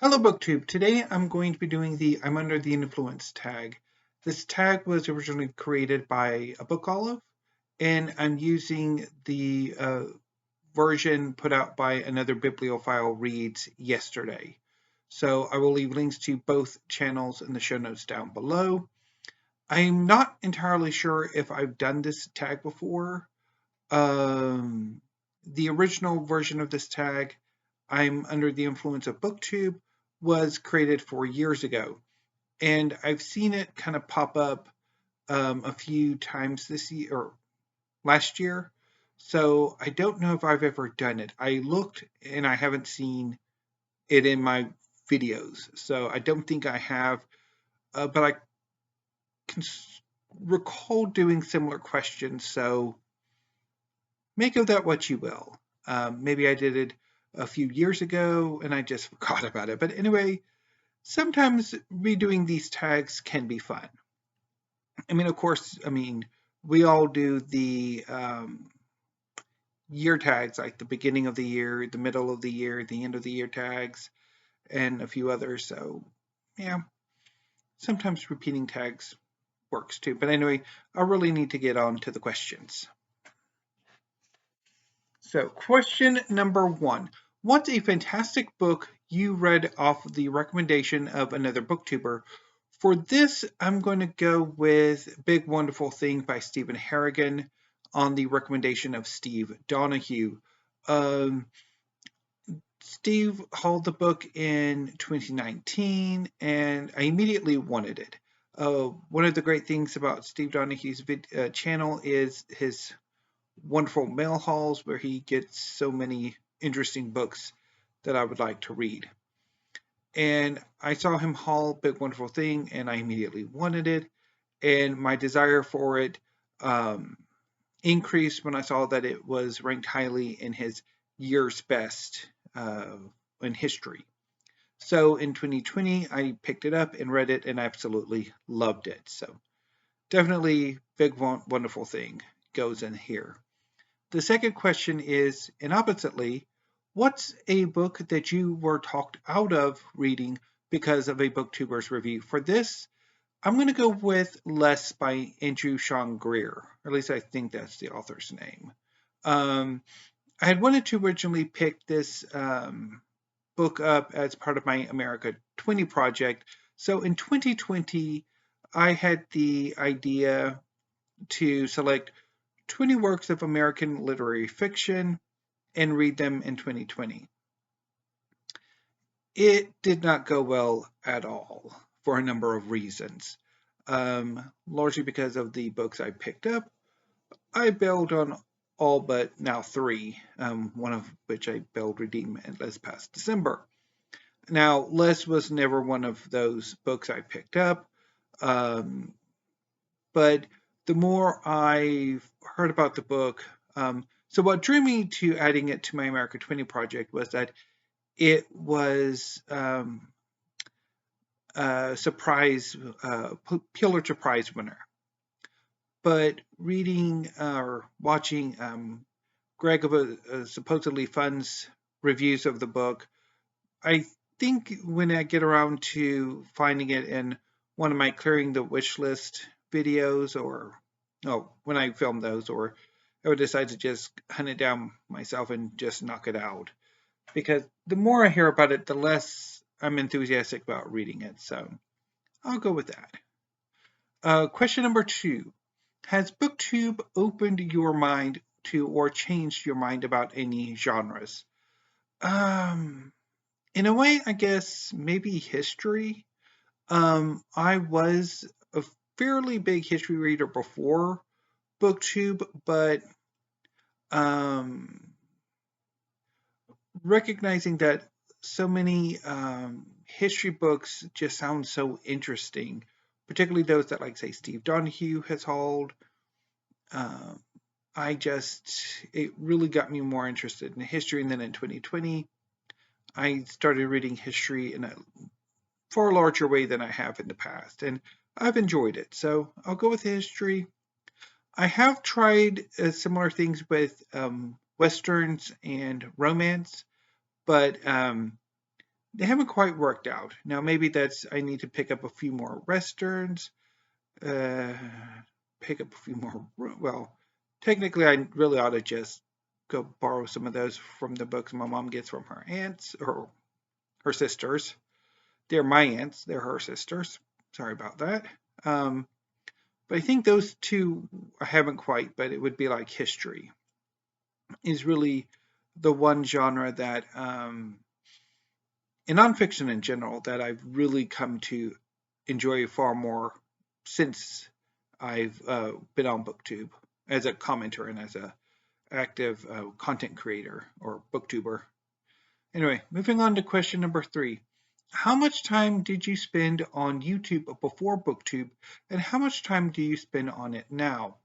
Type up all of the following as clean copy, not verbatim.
Hello Booktube. Today I'm going to be doing the I'm Under the Influence tag. This tag was originally created by a book olive, and I'm using the version put out by another bibliophile reads yesterday. So I will leave links to both channels in the show notes down below. I'm not entirely sure if I've done this tag before. Um, the original version of this tag, I'm Under the Influence of Booktube, was created 4 years ago. And I've seen it kind of pop up a few times this year or last year. So I don't know if I've ever done it. I looked and I haven't seen it in my videos. So I don't think I have, but I can recall doing similar questions. So make of that what you will. Maybe I did it a few years ago and I just forgot about it. But anyway, sometimes redoing these tags can be fun. Of course, we all do the year tags, like the beginning of the year, the middle of the year, the end of the year tags, and a few others. So, yeah, sometimes repeating tags works too. But anyway, I really need to get on to the questions. So, question number 1. What's a fantastic book you read off the recommendation of another booktuber? For this, I'm going to go with Big Wonderful Thing by Stephen Harrigan on the recommendation of Steve Donahue. Steve hauled the book in 2019, and I immediately wanted it. One of the great things about Steve Donahue's channel is his wonderful mail hauls where he gets so many interesting books that I would like to read. And I saw him haul Big Wonderful Thing, and I immediately wanted it. And my desire for it increased when I saw that it was ranked highly in his year's best in history. So in 2020, I picked it up and read it and absolutely loved it. So definitely Big Wonderful Thing goes in here. The second question is, and oppositely, what's a book that you were talked out of reading because of a booktuber's review? For this, I'm going to go with Less by Andrew Sean Greer, or at least I think that's the author's name. I had wanted to originally pick this book up as part of my America 20 project. So in 2020, I had the idea to select 20 works of American literary fiction and read them in 2020. It did not go well at all for a number of reasons. Largely because of the books I picked up. I bailed on all but now 3, one of which I bailed redeem this past December. Now, Les was never one of those books I picked up, but the more I heard about the book, so what drew me to adding it to my America 20 project was that it was a surprise, Pulitzer Prize winner. But reading or watching Greg of Supposedly Fun's reviews of the book, I think when I get around to finding it in one of my clearing the wish list videos, or when I film those, or I would decide to just hunt it down myself and just knock it out. Because the more I hear about it, the less I'm enthusiastic about reading it. So I'll go with that. Question number 2. Has Booktube opened your mind to or changed your mind about any genres? In a way, I guess maybe history. I was a fairly big history reader before Booktube, but recognizing that so many history books just sound so interesting, particularly those that, like, say, Steve Donahue has hauled. It really got me more interested in history. And then in 2020, I started reading history in a far larger way than I have in the past. And I've enjoyed it. So I'll go with history. I have tried similar things with Westerns and romance, but they haven't quite worked out. Now maybe that's I need to pick up a few more westerns, pick up a few more. Well, technically, I really ought to just go borrow some of those from the books my mom gets from her aunts or her sisters. They're my aunts. They're her sisters. Sorry about that. But I think those two I haven't quite. But it would be like history is really the one genre that, in nonfiction in general, that I've really come to enjoy far more since I've been on Booktube as a commenter and as a active content creator or booktuber. Anyway, moving on to question number 3. How much time did you spend on YouTube before Booktube, and how much time do you spend on it now?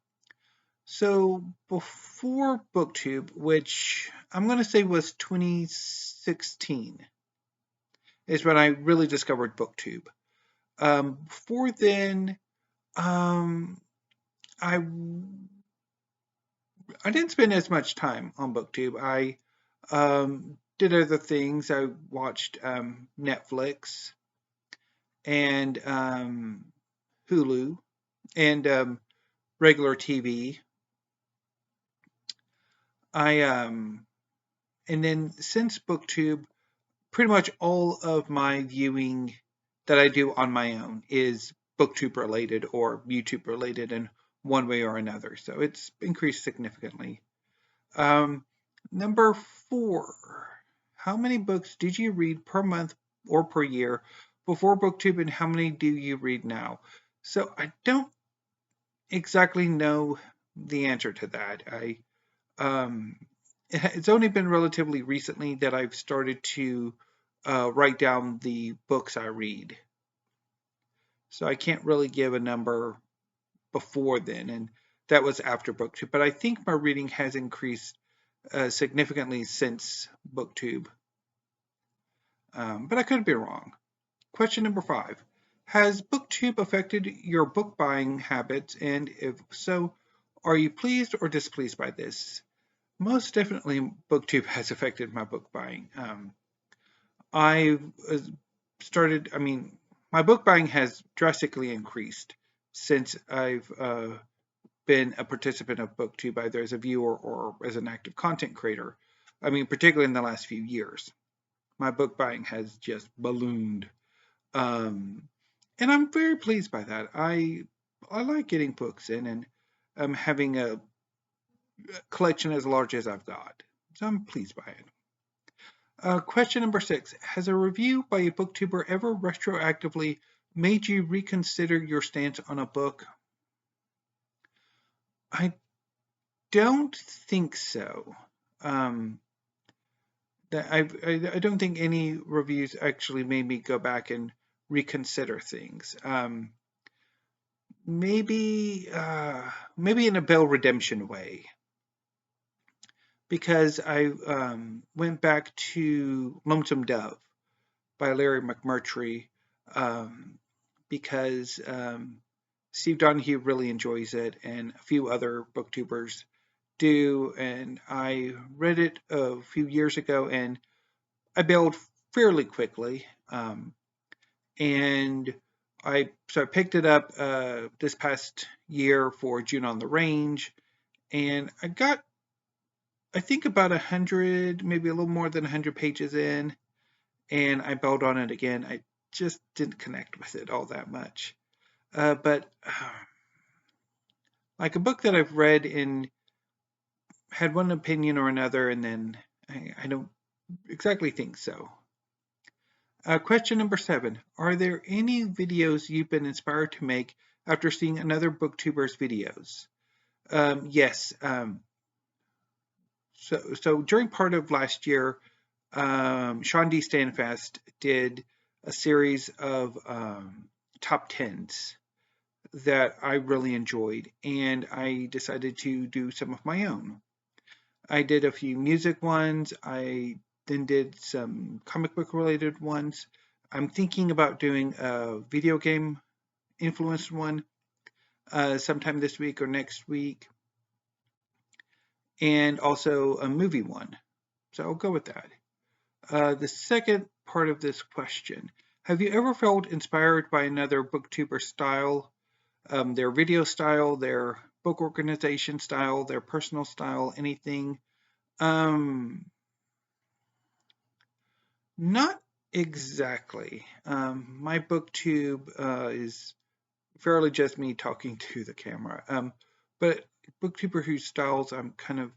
So before Booktube, which I'm going to say was 2016, is when I really discovered Booktube. Before then, I didn't spend as much time on Booktube. I did other things. I watched Netflix and Hulu and regular TV. And then since Booktube, pretty much all of my viewing that I do on my own is Booktube related or YouTube related in one way or another. So it's increased significantly. Number 4, how many books did you read per month or per year before Booktube, and how many do you read now? So I don't exactly know the answer to that. It's only been relatively recently that I've started to write down the books I read. So I can't really give a number before then, and that was after Booktube. But I think my reading has increased significantly since Booktube. But I could be wrong. Question number 5. Has Booktube affected your book buying habits? And if so, are you pleased or displeased by this? Most definitely, Booktube has affected my book buying. I've started, my book buying has drastically increased since I've been a participant of Booktube, either as a viewer or as an active content creator. Particularly in the last few years. My book buying has just ballooned. And I'm very pleased by that. I like getting books in and having a collection as large as I've got. So I'm pleased by it. Question number 6. Has a review by a booktuber ever retroactively made you reconsider your stance on a book? I don't think so. I don't think any reviews actually made me go back and reconsider things. Maybe in a Bell Redemption way, because I went back to Lonesome Dove by Larry McMurtry because Steve Donahue really enjoys it, and a few other booktubers do, and I read it a few years ago, and I bailed fairly quickly, and I picked it up this past year for June on the Range, and I got, I think, about 100, maybe a little more than 100 pages in, and I bailed on it again. I just didn't connect with it all that much. But like a book that I've read and had one opinion or another, and then I don't exactly think so. Question number 7. Are there any videos you've been inspired to make after seeing another booktuber's videos? Yes. So during part of last year, Sean D. Standfast did a series of top 10s that I really enjoyed, and I decided to do some of my own. I did a few music ones. I then did some comic book related ones. I'm thinking about doing a video game influenced one sometime this week or next week, and also a movie one. So I'll go with that. The second part of this question. Have you ever felt inspired by another booktuber style, their video style, their book organization style, their personal style, anything? Not exactly. My booktube is fairly just me talking to the camera. But booktuber whose styles I'm kind of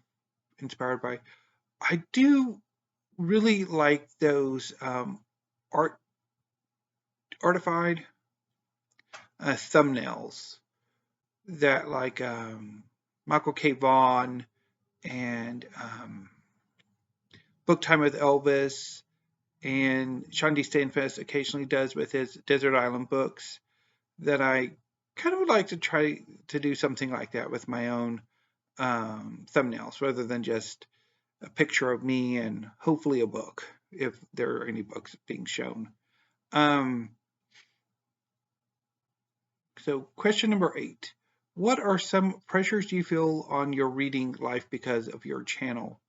inspired by. I do really like those artified thumbnails that like Michael K. Vaughan and Book Time with Elvis and Sean D. Stanfest occasionally does with his Desert Island books, that I kind of would like to try to do something like that with my own thumbnails rather than just a picture of me and hopefully a book, if there are any books being shown. So question number 8. What are some pressures you feel on your reading life because of your channel?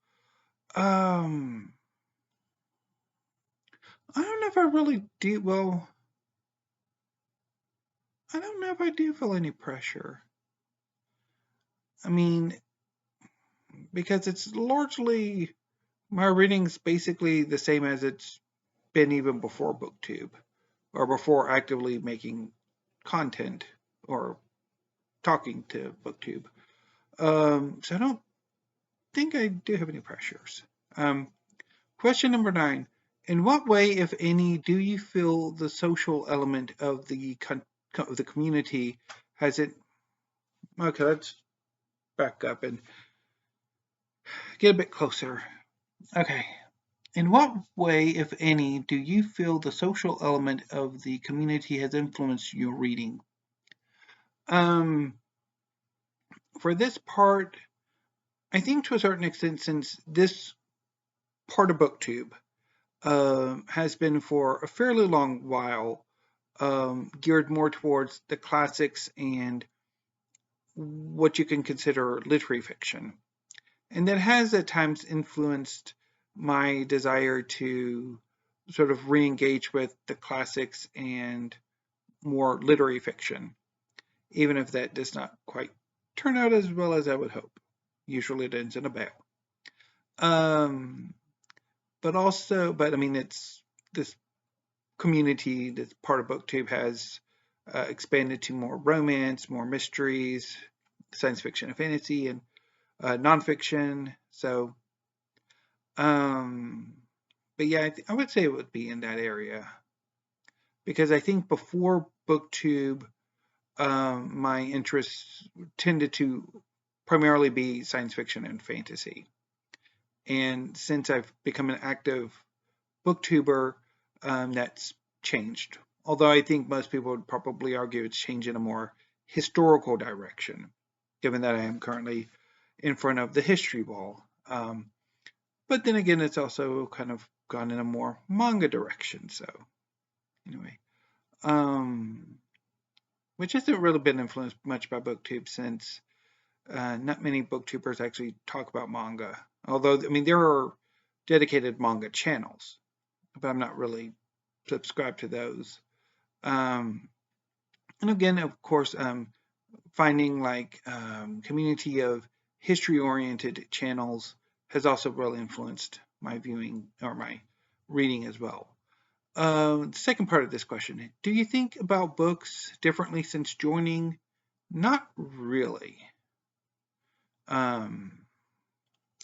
I don't know if I really do. Well, I don't know if I do feel any pressure. I mean, because it's largely, my reading's basically the same as it's been even before Booktube or before actively making content or talking to Booktube. So I don't think I do have any pressures. Question number 9. In what way, if any, do you feel the social element of the community has it? Okay, let's back up and get a bit closer. Okay. In what way, if any, do you feel the social element of the community has influenced your reading? For this part, I think to a certain extent, since this part of Booktube has been for a fairly long while geared more towards the classics and what you can consider literary fiction. And that has at times influenced my desire to sort of re-engage with the classics and more literary fiction, even if that does not quite turn out as well as I would hope. Usually it ends in a bail. But I mean, it's this community, this part of Booktube has expanded to more romance, more mysteries, science fiction and fantasy, and nonfiction. So, but yeah, I would say it would be in that area, because I think before Booktube, my interests tended to primarily be science fiction and fantasy. And since I've become an active booktuber, that's changed. Although I think most people would probably argue it's changed in a more historical direction, given that I am currently in front of the history wall. But then again, it's also kind of gone in a more manga direction. So anyway, which hasn't really been influenced much by Booktube, since not many booktubers actually talk about manga. Although, I mean, there are dedicated manga channels, but I'm not really subscribed to those. And again, of course, finding like community of history-oriented channels has also really influenced my viewing or my reading as well. Second part of this question: do you think about books differently since joining? Not really.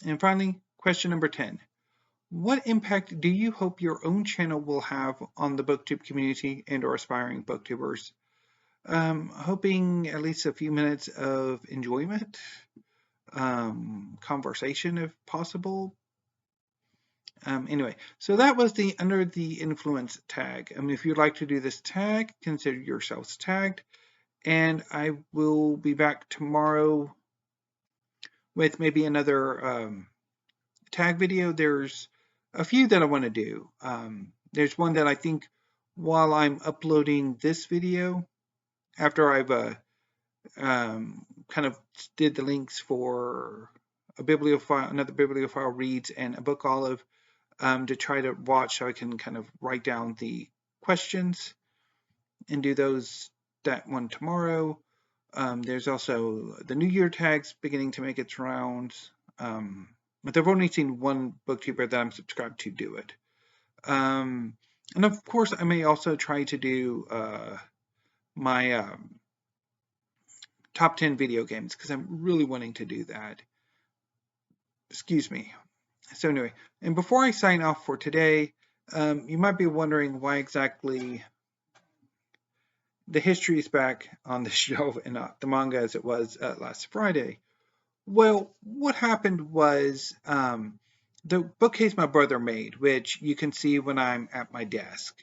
And finally, question number 10. What impact do you hope your own channel will have on the Booktube community and or aspiring booktubers? Hoping at least a few minutes of enjoyment, conversation if possible. Anyway, so that was the under the influence tag. If you'd like to do this tag, consider yourselves tagged. And I will be back tomorrow with maybe another tag video. There's a few that I want to do. There's one that I think while I'm uploading this video, after I've kind of did the links for a bibliophile, another bibliophile reads, and a book olive, to try to watch so I can kind of write down the questions and do that one tomorrow. There's also the New Year tags beginning to make its rounds. But I've only seen one booktuber that I'm subscribed to do it. And of course, I may also try to do my top 10 video games because I'm really wanting to do that. Excuse me. So anyway, and before I sign off for today, you might be wondering why exactly the history is back on the shelf and not the manga as it was last Friday. Well, what happened was the bookcase my brother made, which you can see when I'm at my desk,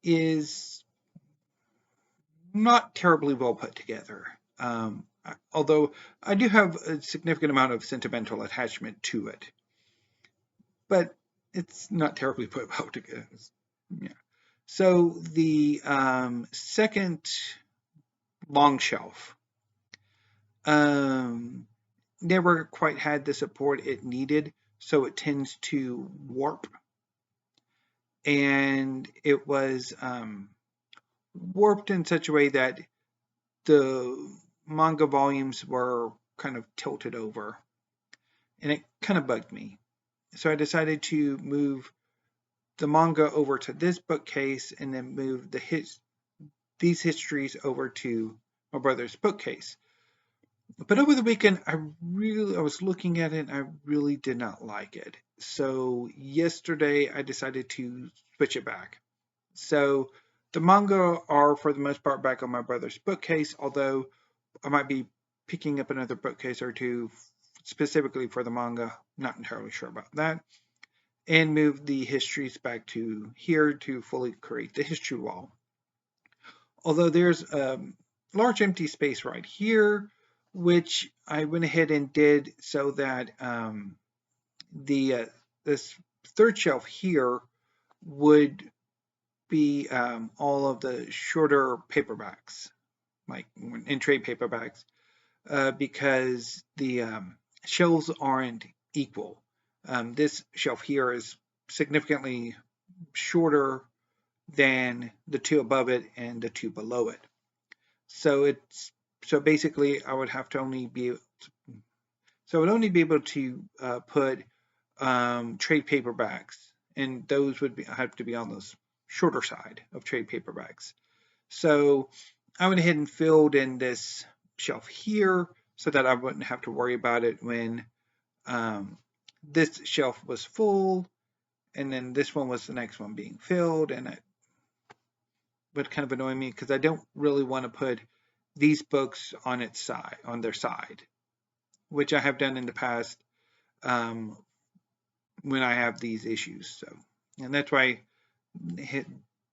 is not terribly well put together. Although I do have a significant amount of sentimental attachment to it, but it's not terribly put well together. Yeah. So the second long shelf never quite had the support it needed, so it tends to warp. And it was warped in such a way that the manga volumes were kind of tilted over, and it kind of bugged me. So I decided to move the manga over to this bookcase and then move these histories over to my brother's bookcase. But over the weekend, I was looking at it and I really did not like it. So yesterday I decided to switch it back. So the manga are for the most part back on my brother's bookcase, although I might be picking up another bookcase or two specifically for the manga. Not entirely sure about that. And move the histories back to here to fully create the history wall. Although there's a large empty space right here, which I went ahead and did so that this third shelf here would be all of the shorter paperbacks, like in trade paperbacks, because the shelves aren't equal. This shelf here is significantly shorter than the two above it and the two below it. So basically I would have to only be able to put trade paperbacks, and those would have to be on the shorter side of trade paperbacks. So I went ahead and filled in this shelf here so that I wouldn't have to worry about it when this shelf was full, and then this one was the next one being filled, and it would kind of annoy me because I don't really want to put these books on their side, which I have done in the past when I have these issues. So, and that's why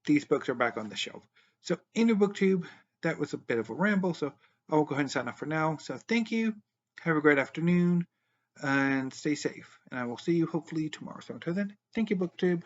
these books are back on the shelf. So in your Booktube, that was a bit of a ramble, so I will go ahead and sign off for now. So thank you, have a great afternoon, and stay safe. And I will see you hopefully tomorrow. So until then, thank you, Booktube.